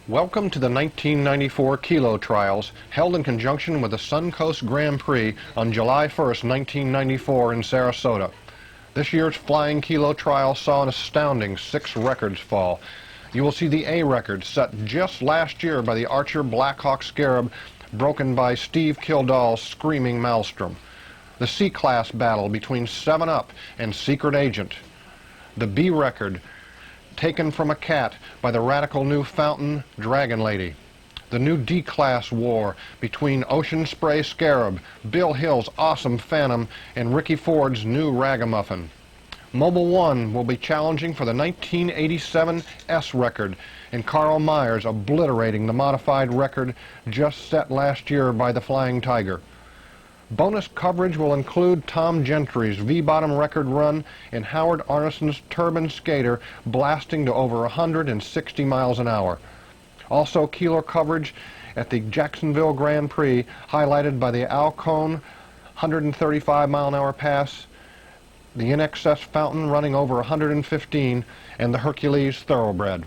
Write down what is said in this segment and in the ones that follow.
Welcome to the 1994 Kilo Trials, held in conjunction with the Suncoast Grand Prix on July 1st, 1994 in Sarasota. This year's Flying Kilo Trial saw an astounding 6 records fall. You will see the A record set just last year by the Archer Blackhawk Scarab, broken by Steve Kildall's Screaming Maelstrom. The C-Class battle between 7-Up and Secret Agent. The B record, taken from a cat by the radical new Fountain Dragon Lady. The new D-Class war between Ocean Spray Scarab, Bill Hill's awesome Phantom, and Ricky Ford's new Ragamuffin. Mobile One will be challenging for the 1987 S record, and Carl Myers obliterating the modified record just set last year by the Flying Tiger. Bonus coverage will include Tom Gentry's V-bottom record run and Howard Arneson's Turbine Skater blasting to over 160 miles an hour. Also Kilo coverage at the Jacksonville Grand Prix, highlighted by the Alcone 135-mile-an-hour pass, the InXS Fountain running over 115, and the Hercules Thoroughbred.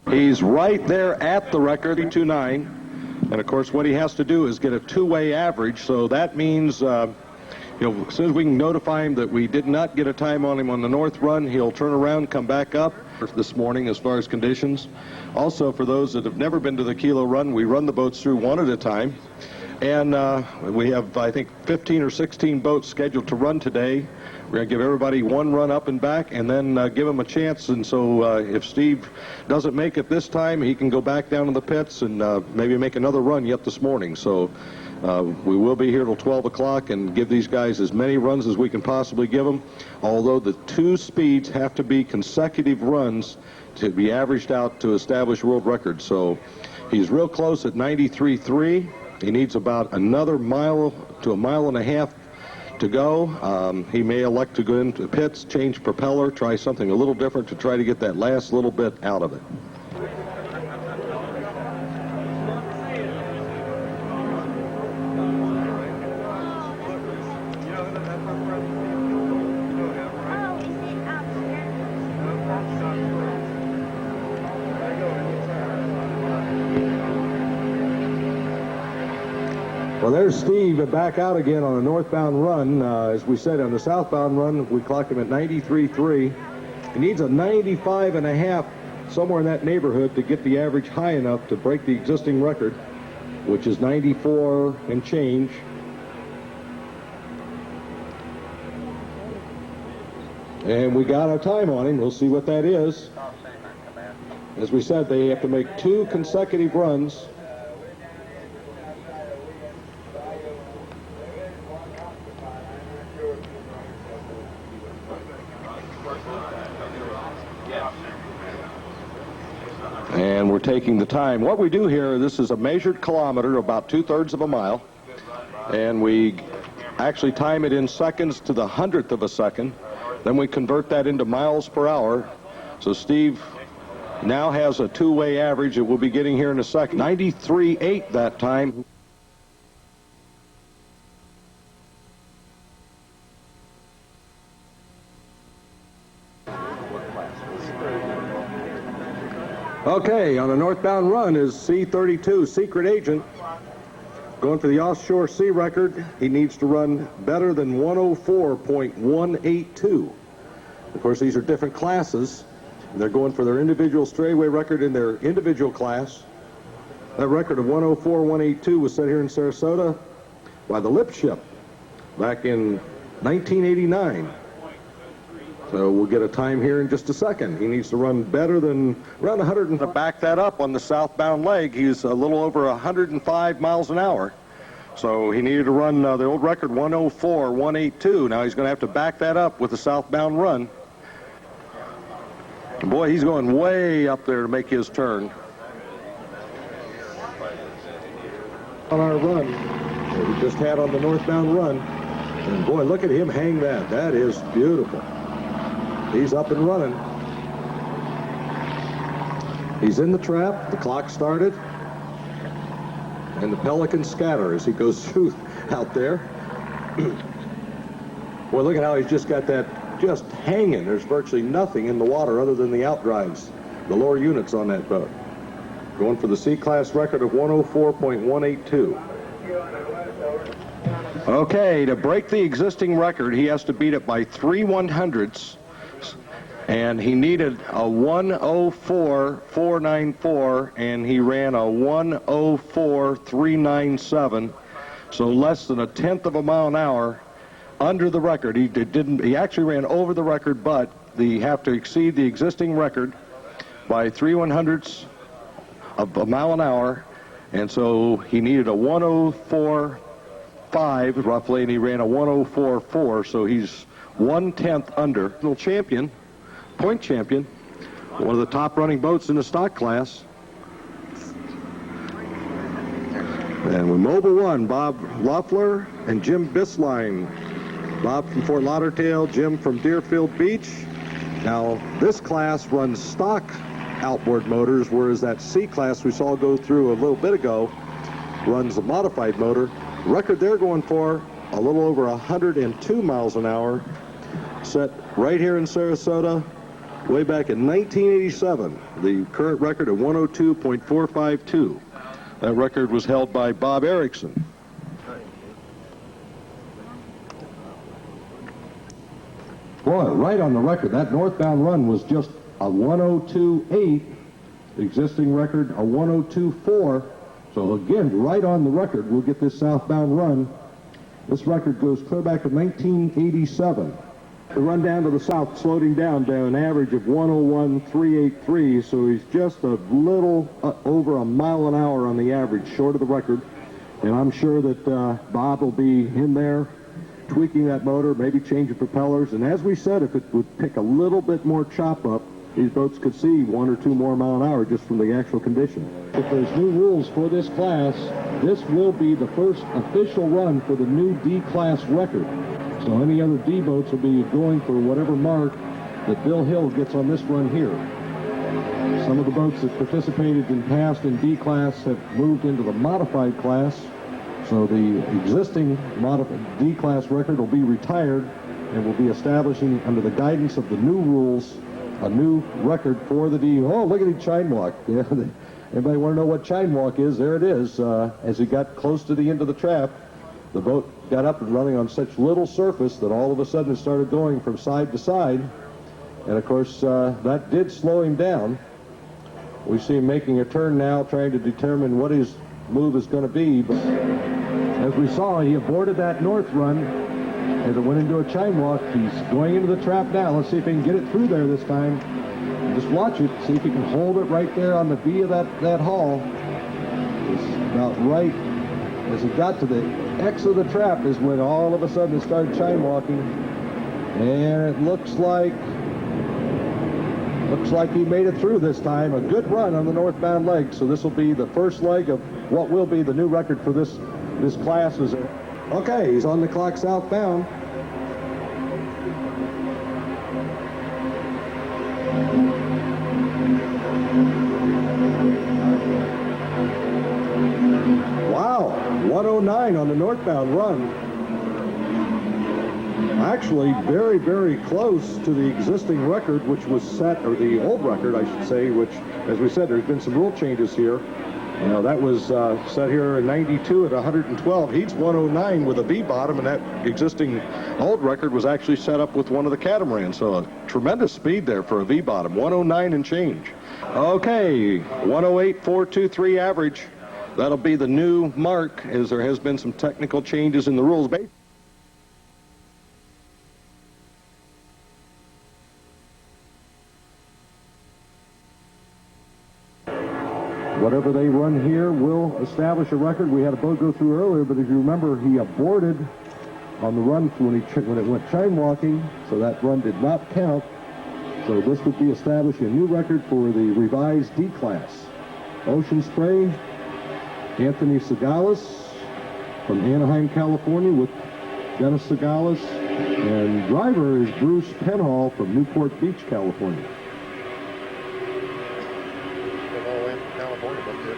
He's right there at the record, 2.9. And of course, what he has to do is get a two-way average. So that means, as soon as we can notify him that we did not get a time on him on the north run, he'll turn around, come back up this morning as far as conditions. Also, for those that have never been to the Kilo run, we run the boats through one at a time. And we have, I think, 15 or 16 boats scheduled to run today. We're going to give everybody one run up and back and then give them a chance. And so if Steve doesn't make it this time, he can go back down to the pits and maybe make another run yet this morning. So we will be here till 12 o'clock and give these guys as many runs as we can possibly give them, although the two speeds have to be consecutive runs to be averaged out to establish world records. So he's real close at 93.3. He needs about another mile to a mile and a half to go. He may elect to go into the pits, change propeller, try something a little different to try to get that last little bit out of it. Well, there's Steve back out again on a northbound run. As we said, on the southbound run, we clocked him at 93.3. He needs a 95.5, somewhere in that neighborhood, to get the average high enough to break the existing record, which is 94 and change. And we got a time on him. We'll see what that is. As we said, they have to make 2 consecutive runs. And we're taking the time. What we do here, this is a measured kilometer, about 2/3 of a mile, and we actually time it in seconds to the 100th of a second. Then we convert that into miles per hour. So Steve now has a two-way average that we'll be getting here in a second. 93.8 that time. Okay, on the northbound run is C-32, Secret Agent. Going for the offshore sea record, he needs to run better than 104.182. Of course, these are different classes. They're going for their individual straightaway record in their individual class. That record of 104.182 was set here in Sarasota by the Lip Ship back in 1989. So we'll get a time here in just a second. He needs to run better than around 100. And to back that up on the southbound leg, he's a little over 105 miles an hour. So he needed to run the old record 104.182. Now he's going to have to back that up with the southbound run. Boy, he's going way up there to make his turn. On our run that we just had on the northbound run. And boy, look at him hang that. That is beautiful. He's up and running. He's in the trap. The clock started. And the pelicans scatter as he goes through out there. Boy, look at how he's just got that just hanging. There's virtually nothing in the water other than the outdrives, the lower units on that boat. Going for the C-class record of 104.182. Okay, to break the existing record, he has to beat it by 3 100ths. And he needed a 104.494, and he ran a 104.397, so less than a tenth of a mile an hour under the record. He actually ran over the record, but they have to exceed the existing record by 3 100ths of a mile an hour, and so he needed a 104.5 roughly, and he ran a 104.4, so he's 1/10 under. Champion. Point champion, one of the top running boats in the stock class. And with Mobile One, Bob Loeffler and Jim Bisline. Bob from Fort Lauderdale, Jim from Deerfield Beach. Now, this class runs stock outboard motors, whereas that C class we saw go through a little bit ago runs a modified motor. The record they're going for, a little over 102 miles an hour, set right here in Sarasota. Way back in 1987, the current record of 102.452. That record was held by Bob Erickson. Boy, right on the record. That northbound run was just a 102.8. The existing record, a 102.4. So again, right on the record, we'll get this southbound run. This record goes clear back to 1987. The run down to the south slowed him down to an average of 101.383, so he's just a little over a mile an hour on the average, short of the record. And I'm sure that Bob will be in there tweaking that motor, maybe changing propellers. And as we said, if it would pick a little bit more chop up, these boats could see 1 or 2 more mile an hour just from the actual condition. If there's new rules for this class, this will be the first official run for the new D-class record. So any other D boats will be going for whatever mark that Bill Hill gets on this run here. Some of the boats that participated in past in D class have moved into the modified class. So the existing D class record will be retired and will be establishing under the guidance of the new rules a new record for the D. Oh, look at the Chine walk. Yeah, anybody want to know what Chine walk is? There it is. As he got close to the end of the trap, the boat got up and running on such little surface that all of a sudden it started going from side to side. And of course, that did slow him down. We see him making a turn now, trying to determine what his move is going to be. But as we saw, he aborted that north run as it went into a chine walk. He's going into the trap now. Let's see if he can get it through there this time. Just watch it. See if he can hold it right there on the V of that hull. It's about right as he got to the X of the trap is when all of a sudden it started chine walking. And it looks like he made it through this time. A good run on the northbound leg. So this will be the first leg of what will be the new record for this class. Okay, he's on the clock southbound. 109 on the northbound run. Actually, very, very close to the existing record, which was set, or the old record, I should say, which, as we said, there's been some rule changes here. That was set here in 92 at 112. Heats 109 with a V bottom, and that existing old record was actually set up with one of the catamarans. So a tremendous speed there for a V bottom, 109 and change. Okay, 108.423 average. That'll be the new mark, as there has been some technical changes in the rules. Whatever they run here will establish a record. We had a boat go through earlier, but if you remember, he aborted on the run when it went chine walking, so that run did not count. So this would be establishing a new record for the revised D class. Ocean Spray, Anthony Segalis from Anaheim, California, with Dennis Segalis, and driver is Bruce Penhall from Newport Beach, California.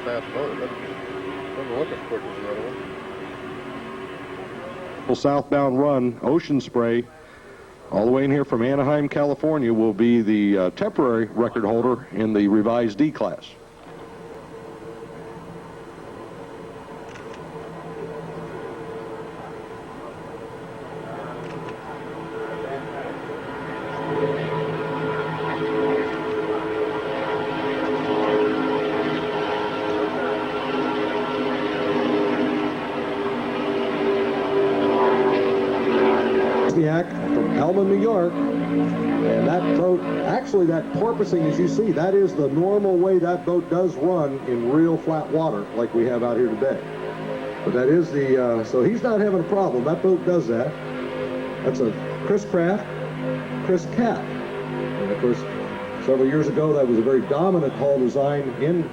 Fast boat. It doesn't look as quick as the other one. Southbound run, Ocean Spray, all the way in here from Anaheim, California, will be the temporary record holder in the revised D class. From Elma, New York, and that boat, actually that porpoising, as you see, that is the normal way that boat does run in real flat water like we have out here today. But that is the, so he's not having a problem. That boat does that. That's a Chris Craft, Chris Cat. And of course, several years ago, that was a very dominant hull design in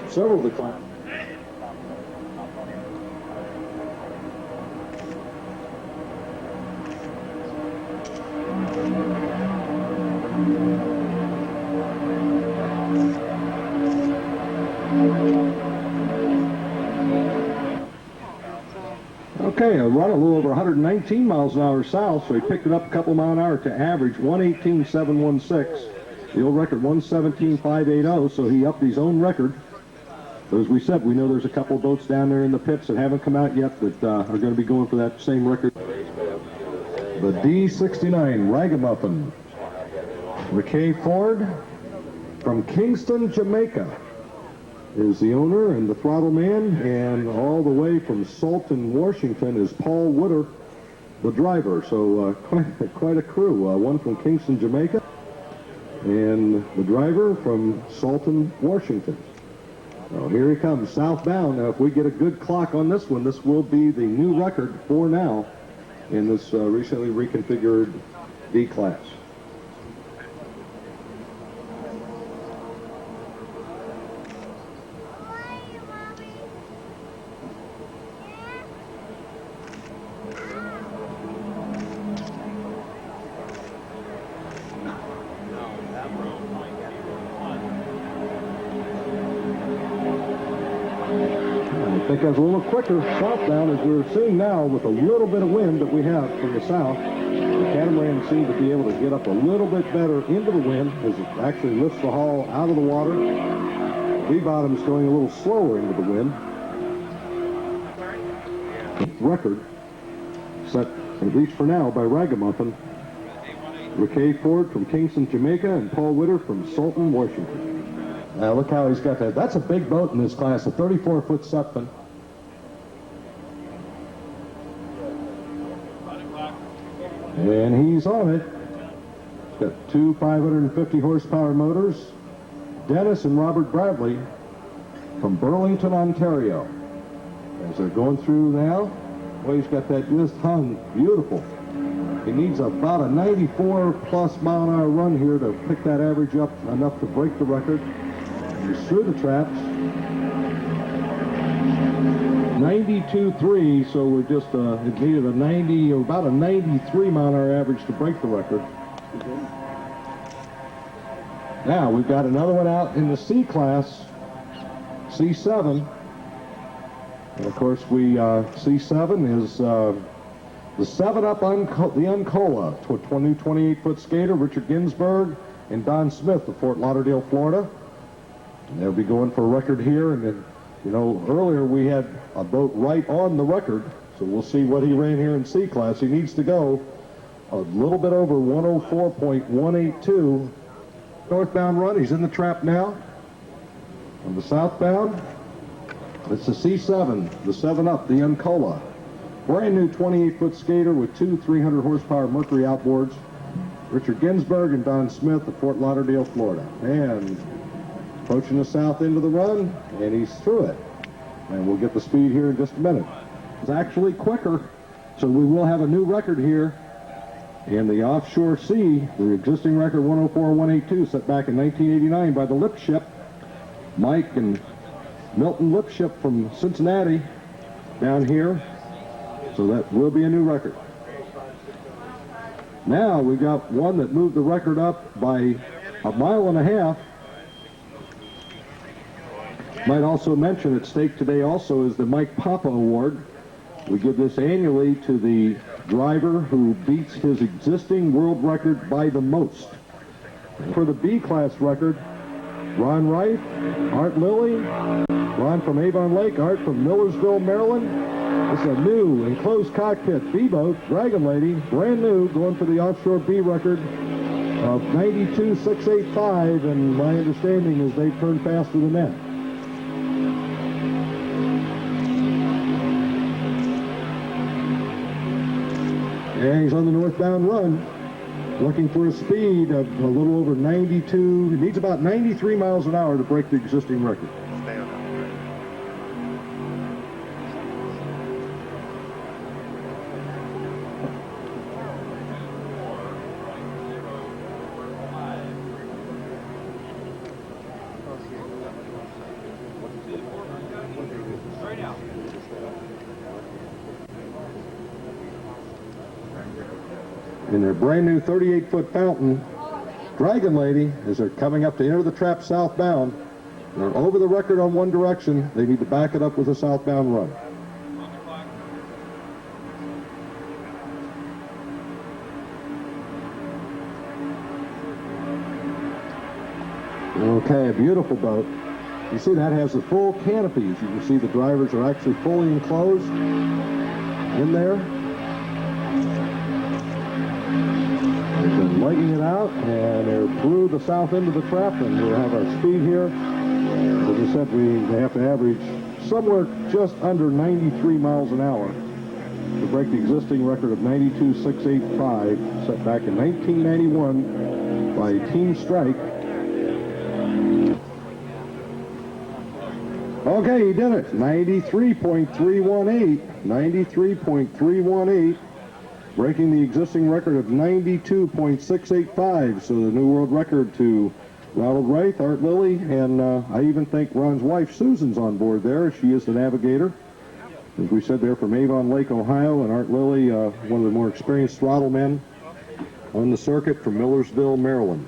several of the classes. Okay, a run a little over 119 miles an hour south, so he picked it up a couple mile an hour to average 118.716. The old record 117.580, so he upped his own record. But as we said, we know there's a couple of boats down there in the pits that haven't come out yet that are going to be going for that same record. The D69 Ragamuffin. McKay Ford from Kingston, Jamaica, is the owner and the throttle man, and all the way from Salton, Washington is Paul Wooder, the driver. So quite a crew. One from Kingston, Jamaica, and the driver from Salton, Washington. So here he comes southbound. Now if we get a good clock on this one, this will be the new record for now in this recently reconfigured D class. I think that's a little quicker southbound, as we're seeing now with a little bit of wind that we have from the south. The catamaran seems to be able to get up a little bit better into the wind as it actually lifts the hull out of the water. V-bottom's going a little slower into the wind. Record set, at least for now, by Ragamuffin. McKay Ford from Kingston, Jamaica, and Paul Witter from Salton, Washington. Now look how he's got that. That's a big boat in this class, a 34-foot Sutphen. And he's on it. He's got two 550 horsepower motors. Dennis and Robert Bradley from Burlington, Ontario. As they're going through now, well, he's got that just hung beautiful. He needs about a 94+ mile an hour run here to pick that average up enough to break the record. He's through the traps. 92.3, so we're just, it needed a 90, or about a 93 mile an hour average to break the record. Now, we've got another one out in the C class, C7. And of course, we C7 is the 7-up the Uncola to a new 28-foot skater, Richard Ginsburg and Don Smith of Fort Lauderdale, Florida. And they'll be going for a record here. And then, you know, earlier we had a boat right on the record, so we'll see what he ran here in C class. He needs to go a little bit over 104.182 northbound run. He's in the trap now. On the southbound, it's the C7, the 7-up, the Uncola. Brand new 28-foot skater with two 300 horsepower Mercury outboards. Richard Ginsburg and Don Smith of Fort Lauderdale, Florida. And approaching the south end of the run, and he's through it. And we'll get the speed here in just a minute. It's actually quicker, so we will have a new record here in the Offshore Sea. The existing record 104.182 set back in 1989 by the Lipship. Mike and Milton Lipship from Cincinnati down here. So that will be a new record. Now we've got one that moved the record up by 1.5 miles. Might also mention at stake today also is the Mike Papa Award. We give this annually to the driver who beats his existing world record by the most. For the B class record, Ron Wright, Art Lilly, Ron from Avon Lake, Art from Millersville, Maryland. It's a new enclosed cockpit B boat, Dragon Lady, brand new, going for the Offshore B record of 92.685, and my understanding is they turn faster than that. And he's on the northbound run, looking for a speed of a little over 92. He needs about 93 miles an hour to break the existing record. In their brand new 38-foot fountain, Dragon Lady, as they're coming up to enter the trap southbound, they're over the record on one direction. They need to back it up with a southbound run. Okay, a beautiful boat. You see that has the full canopies. You can see the drivers are actually fully enclosed in there. They've been legging it out, and they're through the south end of the trap, and we'll have our speed here. As I said, they have to average somewhere just under 93 miles an hour to break the existing record of 92.685 set back in 1991 by Team Strike. Okay, he did it. 93.318. 93.318. Breaking the existing record of 92.685. So the new world record to Ronald Wright, Art Lilly, and I even think Ron's wife Susan's on board there. She is the navigator. As we said, they're from Avon Lake, Ohio, and Art Lilly, one of the more experienced throttle men on the circuit from Millersville, Maryland.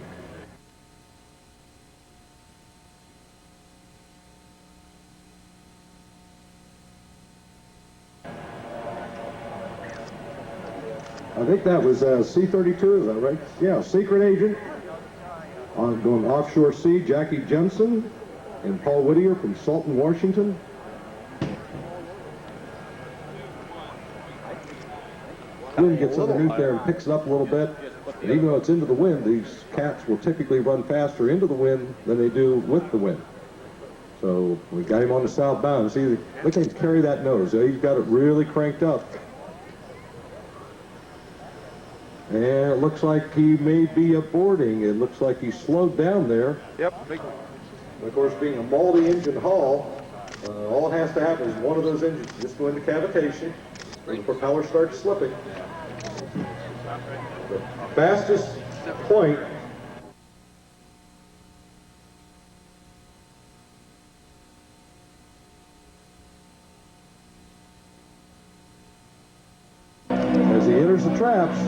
I think that was C-32, is that right? Yeah, secret agent. Going Offshore Sea, Jackie Jensen and Paul Whittier from Salton, Washington. Wind gets underneath there and picks it up a little bit. And even though it's into the wind, these cats will typically run faster into the wind than they do with the wind. So we got him on the southbound. See, look at him carry that nose. He's got it really cranked up. And it looks like he may be aborting. It looks like he slowed down there. Yep. Of course, being a multi-engine hull, all it has to happen is one of those engines just go into cavitation, and the propeller starts slipping. The fastest point as he enters the traps.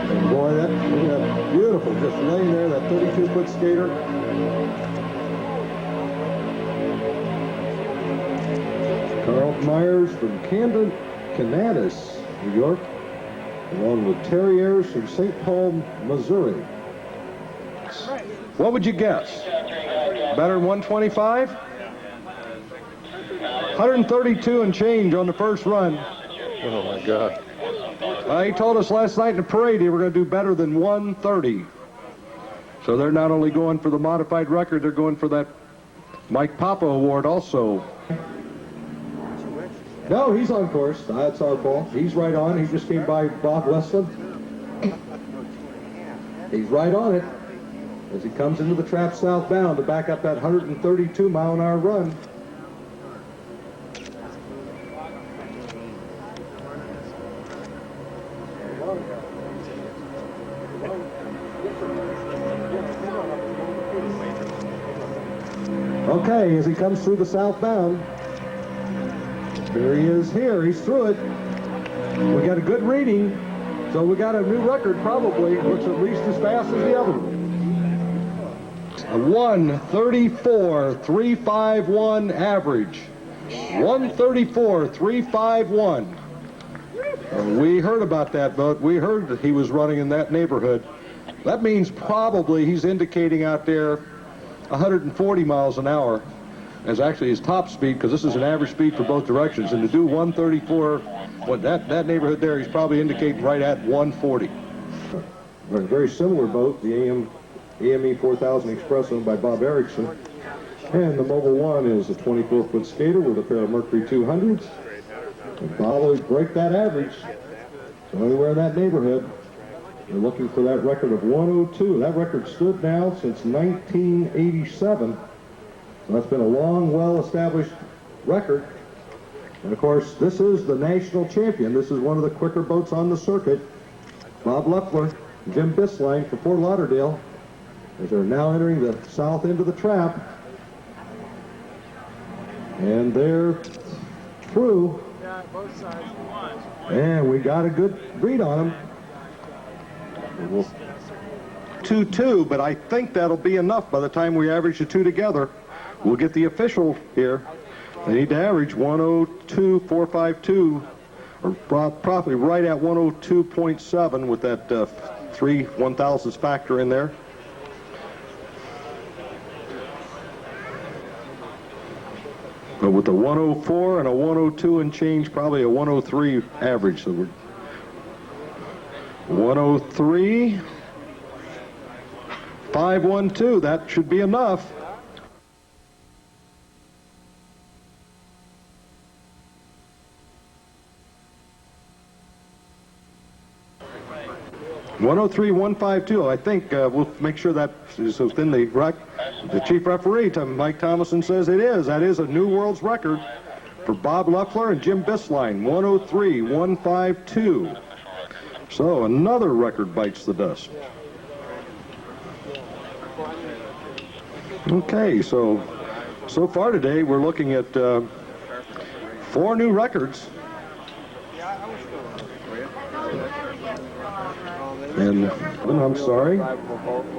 And boy, that beautiful, just laying there, that 32-foot skater. Charles Myers from Camden, Canadas, New York, along with Terry Ayers from St. Paul, Missouri. What would you guess? Better than 125? 132 and change on the first run. Oh my God. He told us last night in the parade they were going to do better than 130. So they're not only going for the modified record, they're going for that Mike Papa Award also. No, he's on course. That's our fault. He's right on. He just came by Bob Westland. He's right on it as he comes into the trap southbound to back up that 132-mile-an-hour run. Okay, as he comes through the southbound, there he is here. He's through it. We got a good reading, so we got a new record probably. Looks at least as fast as the other one. A 1:34.351 average. 1:34.351. We heard about that boat. We heard that he was running in that neighborhood. That means probably he's indicating out there 140 miles an hour as actually his top speed, because this is an average speed for both directions. And to do 134, what that neighborhood there, he's probably indicating right at 140. A very similar boat, the AME 4000 Express, owned by Bob Erickson. And the Mobile One is a 24-foot skater with a pair of Mercury 200s. And Bob will break that average. So anywhere in that neighborhood, they're looking for that record of 102. That record stood now since 1987. So that's been a long, well-established record. And of course, this is the national champion. This is one of the quicker boats on the circuit. Bob Loeffler, Jim Bisline for Fort Lauderdale, as they're now entering the south end of the trap. And they're through. And we got a good read on them. 2-2, but I think that'll be enough by the time we average the two together. We'll get the official here. They need to average 102.452, or probably right at 102.7 with that 3 1/1000ths factor in there. But with a 104 and a 102 and change, probably a 103 average. So we're 103, 512. That should be enough. (103.152). I think we'll make sure that is within the rec. The chief referee, Mike Thomason, says it is. That is a new world's record for Bob Loeffler and Jim Bisline. 103.152. So another record bites the dust. Okay, so far today we're looking at 4 new records. And I'm sorry,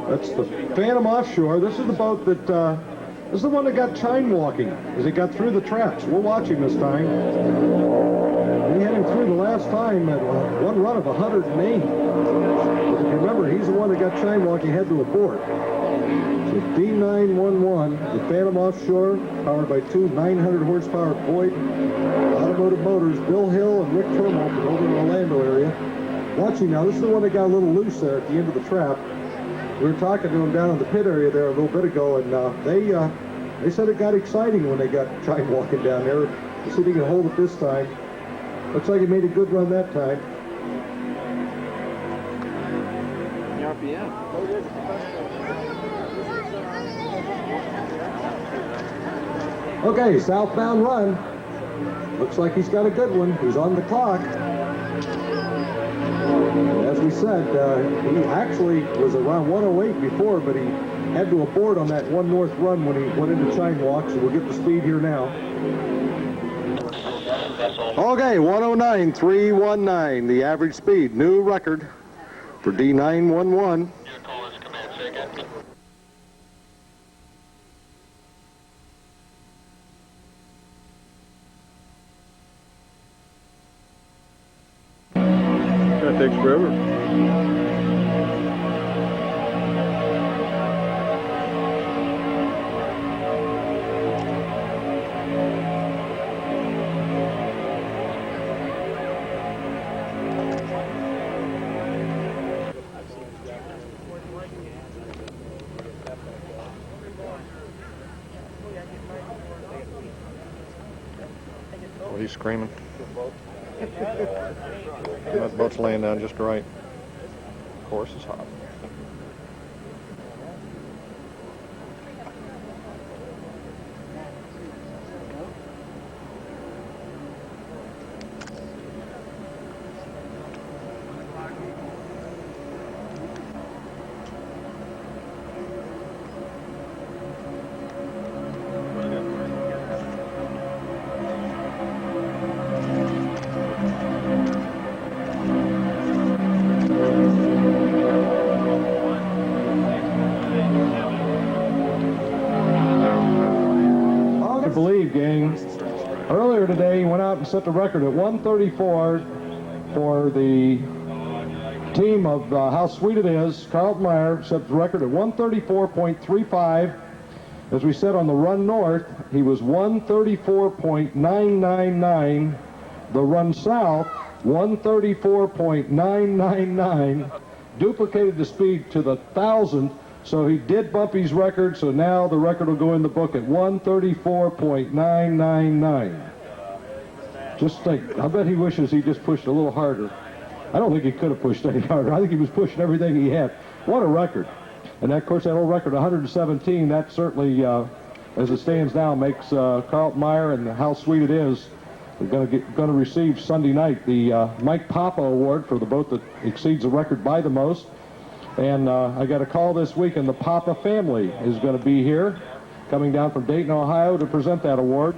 that's the Phantom Offshore. This is the boat that this is the one that got Chine walking as he got through the traps. We'll watch him this time. We had him through the last time at one run of 108. But if you remember, he's the one that got Chine walking, had to abort. So D911, the Phantom Offshore, powered by 2 900 horsepower Boyd Automotive Motors, Bill Hill and Rick Turmel from over in the Orlando area. Watching now, this is the one that got a little loose there at the end of the trap. We were talking to them down in the pit area there a little bit ago, and they said it got exciting when they got Chine walking down there. Let's see if he can hold it this time. Looks like he made a good run that time. RPM. Okay, southbound run. Looks like he's got a good one. He's on the clock. As we said, he actually was around 108 before, but he had to abort on that 1 north run when he went into Chine Walk, so we'll get the speed here now. Okay, 109.319, the average speed. New record for D911. That takes forever. Oh, he's screaming. That boat's laying down just right. Of course, it's hot. Believe, gang. Earlier today, he went out and set the record at 134 for the team of How Sweet It Is. Carlton Meyer set the record at 134.35. As we said on the run north, he was 134.999. The run south, 134.999. Duplicated the speed to the thousandth. So he did bump his record, so now the record will go in the book at 134.999. Just think, I bet he wishes he just pushed a little harder. I don't think he could have pushed any harder. I think he was pushing everything he had. What a record. And of course, that old record, 117, that certainly, as it stands now, makes Carlton Meyer and How Sweet It Is going to receive Sunday night the Mike Papa Award for the boat that exceeds the record by the most. And I got a call this week, and the Papa family is going to be here, coming down from Dayton, Ohio, to present that award.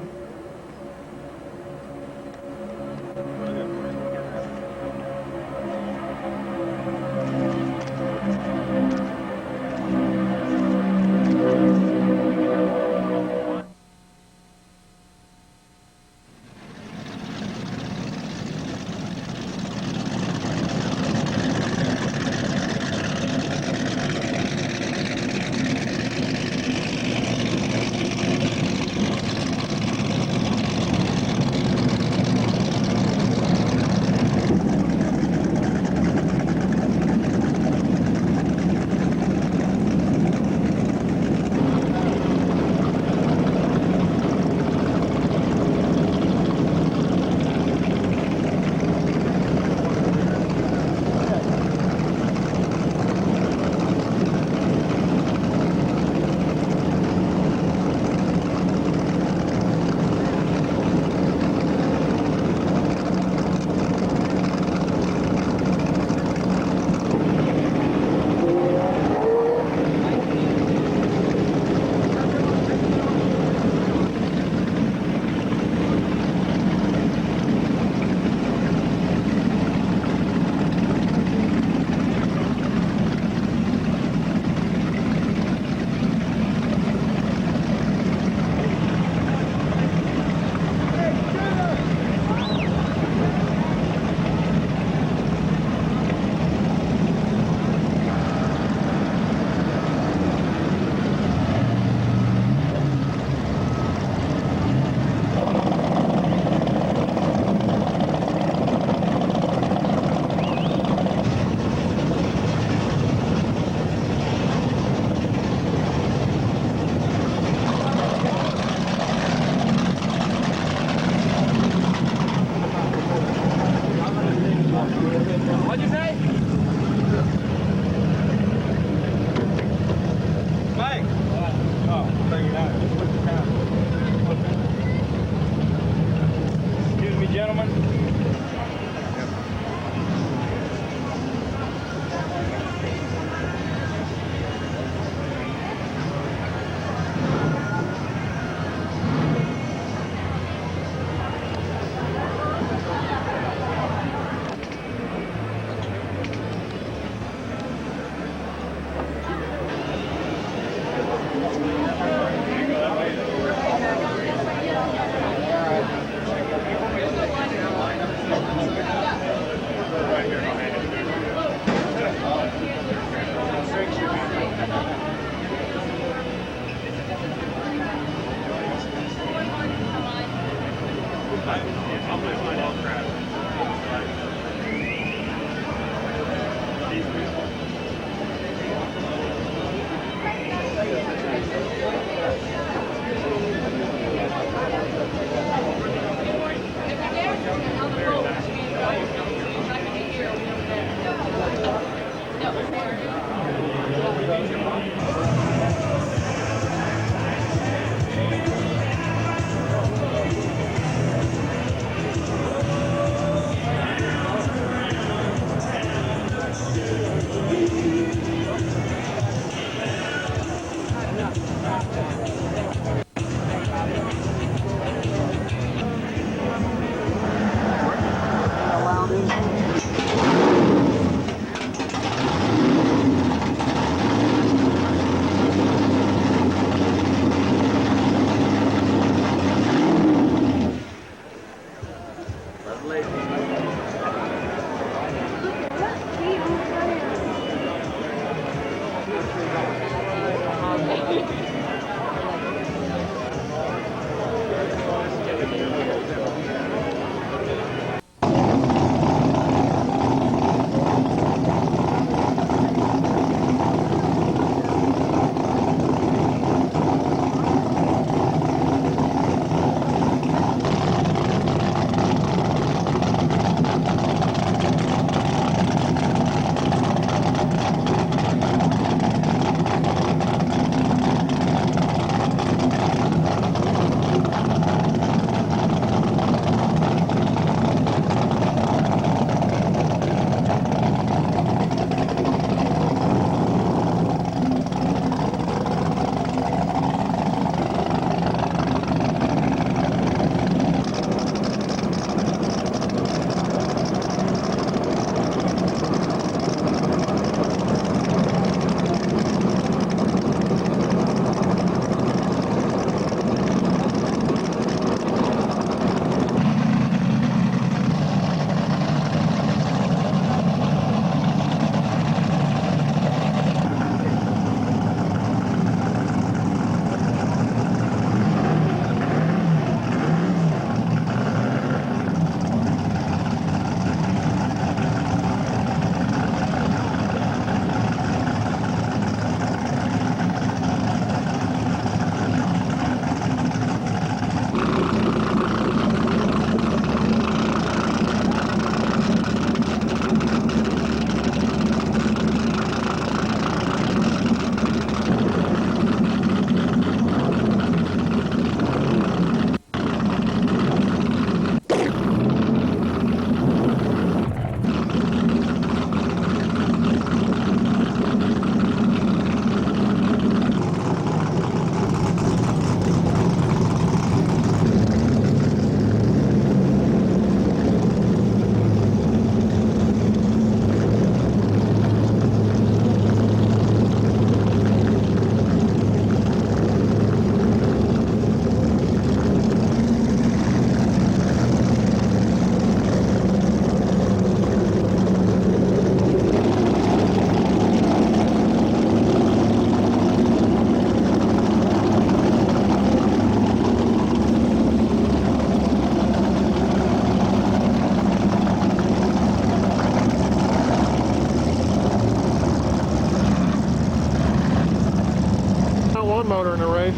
Motor in the race.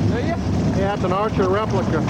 Do you? Yeah, it's an Archer replica.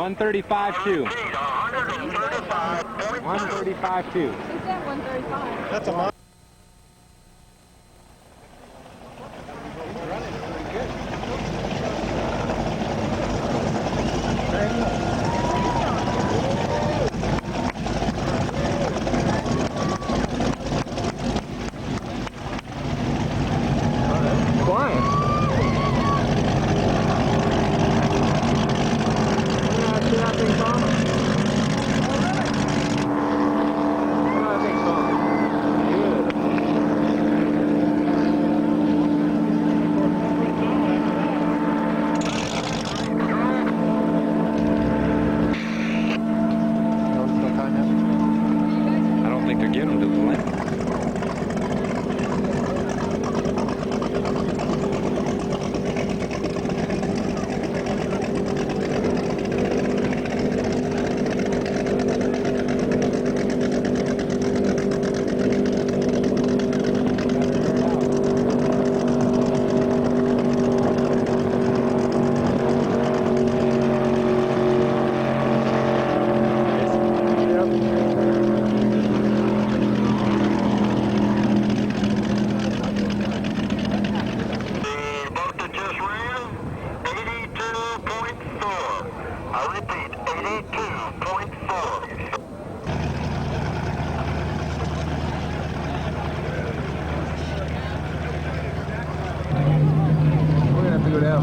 135.2. 135.2. He said 135. That's a mile. Flying. See that thing come? That thing's gone. I don't think they're getting them to the limit.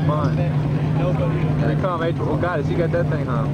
Fine. Here they come, Adrian. Oh, God, you got that thing hung.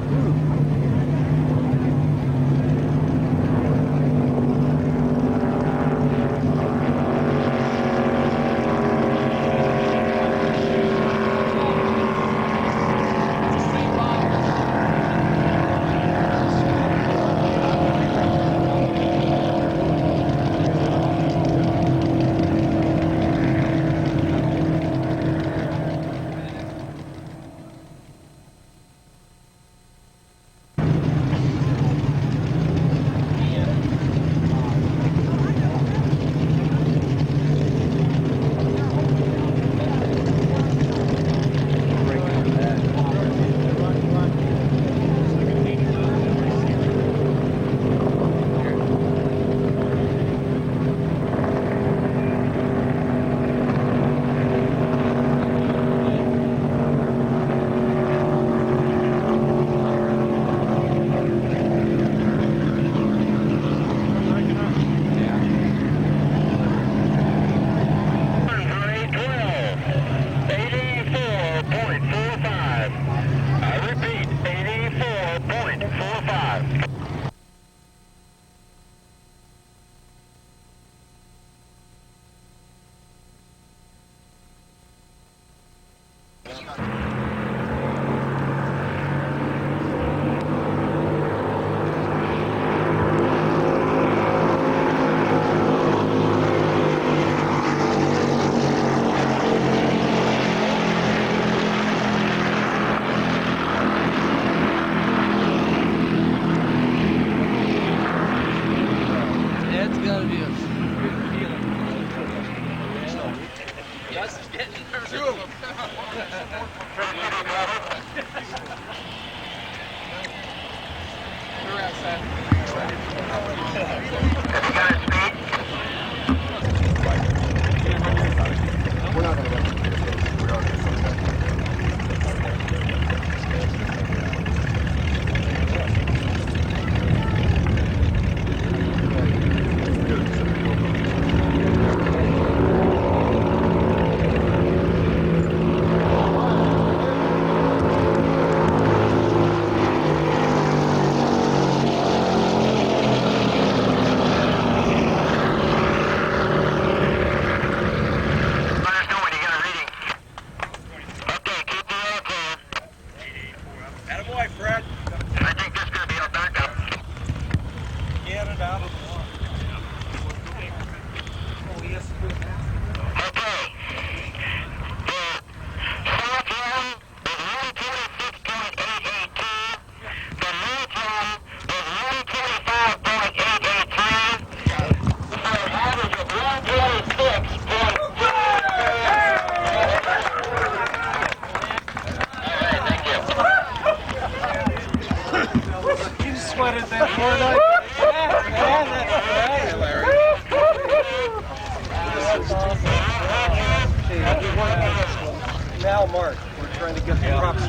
now marked. We're trying to get the props.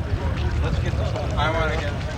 Let's get this one. I want to get.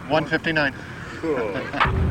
$159. Cool.